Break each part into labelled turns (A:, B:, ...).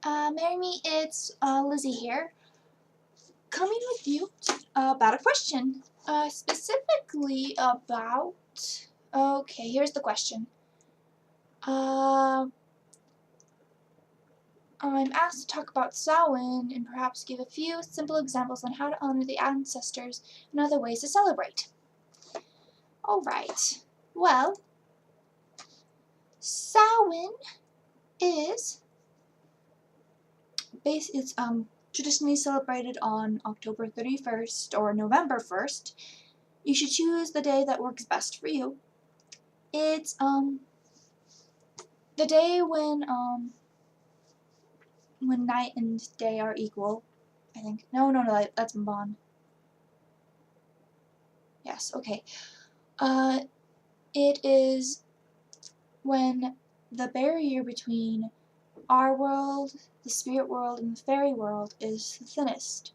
A: Mary, it's Lizzie here, coming with you about a question. Specifically about. Okay, here's the question. I'm asked to talk about Samhain and perhaps give a few simple examples on how to honor the ancestors and other ways to celebrate. Alright, well, Samhain is it's traditionally celebrated on October 31st or November 1st. You should choose the day that works best for you. It's the day when night and day are equal, I think. No, that's Mabon. Yes, okay. It is when the barrier between our world, the spirit world, and the fairy world is the thinnest.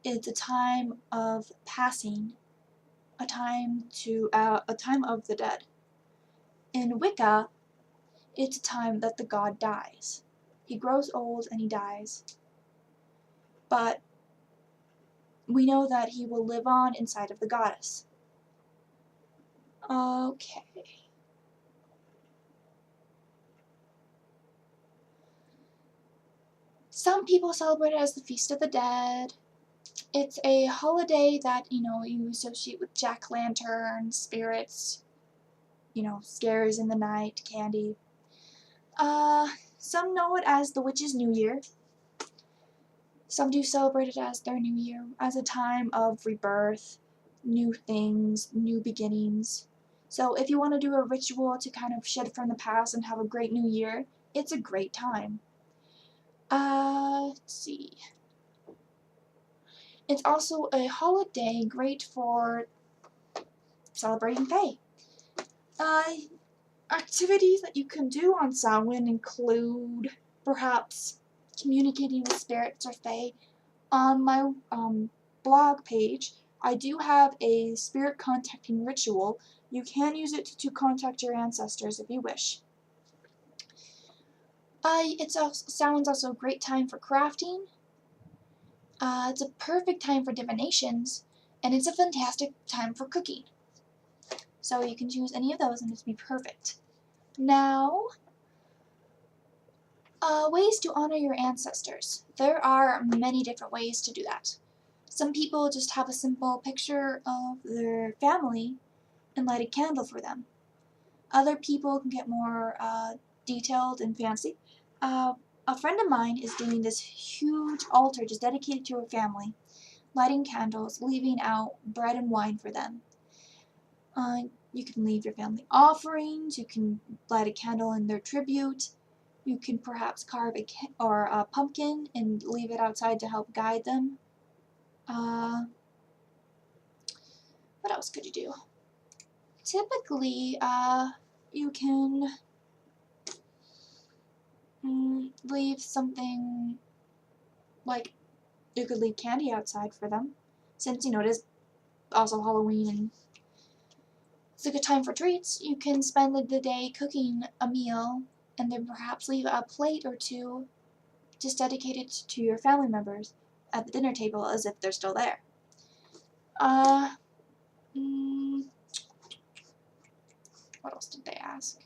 A: It's a time of passing, a time of the dead. In Wicca, it's a time that the god dies. He grows old and he dies. But we know that he will live on inside of the goddess. Okay. Some people celebrate it as the Feast of the Dead. It's a holiday that, you associate with jack-o'-lanterns, spirits, scares in the night, candy. Some know it as the Witch's New Year. Some do celebrate it as their new year, as a time of rebirth, new things, new beginnings. So if you want to do a ritual to kind of shed from the past and have a great new year, it's a great time. Let's see. It's also a holiday great for celebrating Fae. Activities that you can do on Samhain include perhaps communicating with spirits or Fae. On my blog page, I do have a spirit contacting ritual. You can use it to contact your ancestors if you wish. Samhain's also a great time for crafting. It's a perfect time for divinations, and it's a fantastic time for cooking. So you can choose any of those and it'll be perfect. Now, ways to honor your ancestors. There are many different ways to do that. Some people just have a simple picture of their family and light a candle for them. Other people can get more detailed and fancy. A friend of mine is doing this huge altar just dedicated to her family, lighting candles, leaving out bread and wine for them. You can leave your family offerings, you can light a candle in their tribute, you can perhaps carve a pumpkin and leave it outside to help guide them. What else could you do? Typically, you can leave something like you could leave candy outside for them, since it is also Halloween and it's a good time for treats. You can spend the day cooking a meal and then perhaps leave a plate or two just dedicated to your family members at the dinner table as if they're still there. What else did they ask?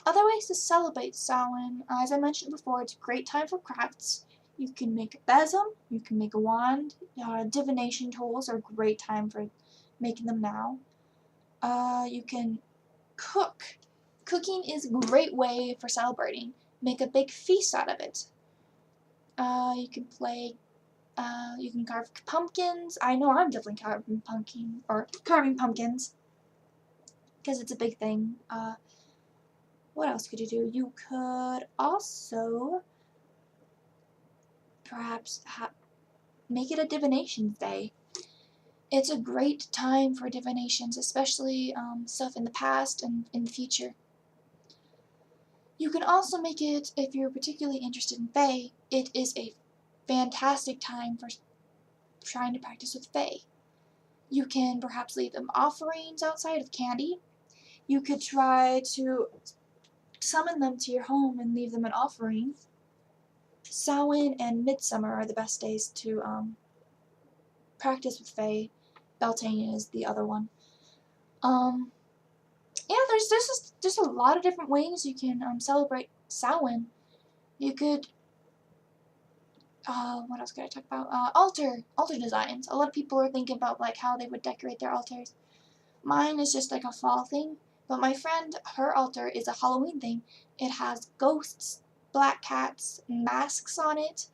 A: Other ways to celebrate Samhain, as I mentioned before, it's a great time for crafts. You can make a besom, you can make a wand, divination tools are a great time for making them now. You can cook. Cooking is a great way for celebrating. Make a big feast out of it. You can carve pumpkins. I know I'm definitely carving pumpkins because it's a big thing. What else could you do? You could also perhaps make it a divinations day. It's a great time for divinations, especially stuff in the past and in the future. You can also make it, if you're particularly interested in Fae, it is a fantastic time for trying to practice with Fae. You can perhaps leave them offerings outside of candy. You could try to summon them to your home and leave them an offering. Samhain and Midsummer are the best days to practice with Fae. Beltane is the other one. Yeah, there's a lot of different ways you can celebrate Samhain. You could what else could I talk about? Altar designs. A lot of people are thinking about like how they would decorate their altars. Mine is just like a fall thing, but my friend, her altar is a Halloween thing. It has ghosts, black cats, masks on it,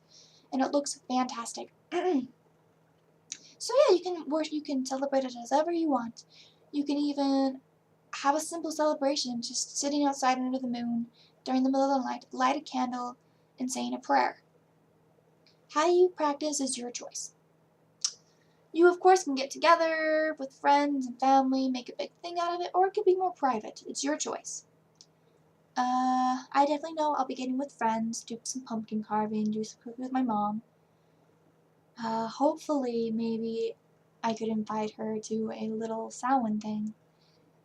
A: and it looks fantastic. So yeah, you can celebrate it as ever you want. You can even have a simple celebration, just sitting outside under the moon during the middle of the night, light a candle, and saying a prayer. How you practice is your choice. You, of course, can get together with friends and family, make a big thing out of it, or it could be more private. It's your choice. I definitely know I'll be getting with friends, do some pumpkin carving, do some cooking with my mom. Hopefully, maybe I could invite her to a little Samhain thing,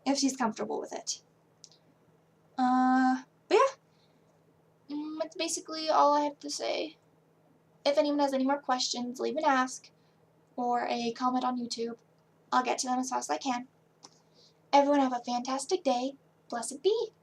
A: if she's comfortable with it. But yeah, that's basically all I have to say. If anyone has any more questions, leave an ask or a comment on YouTube. I'll get to them as fast as I can. Everyone have a fantastic day. Blessed be.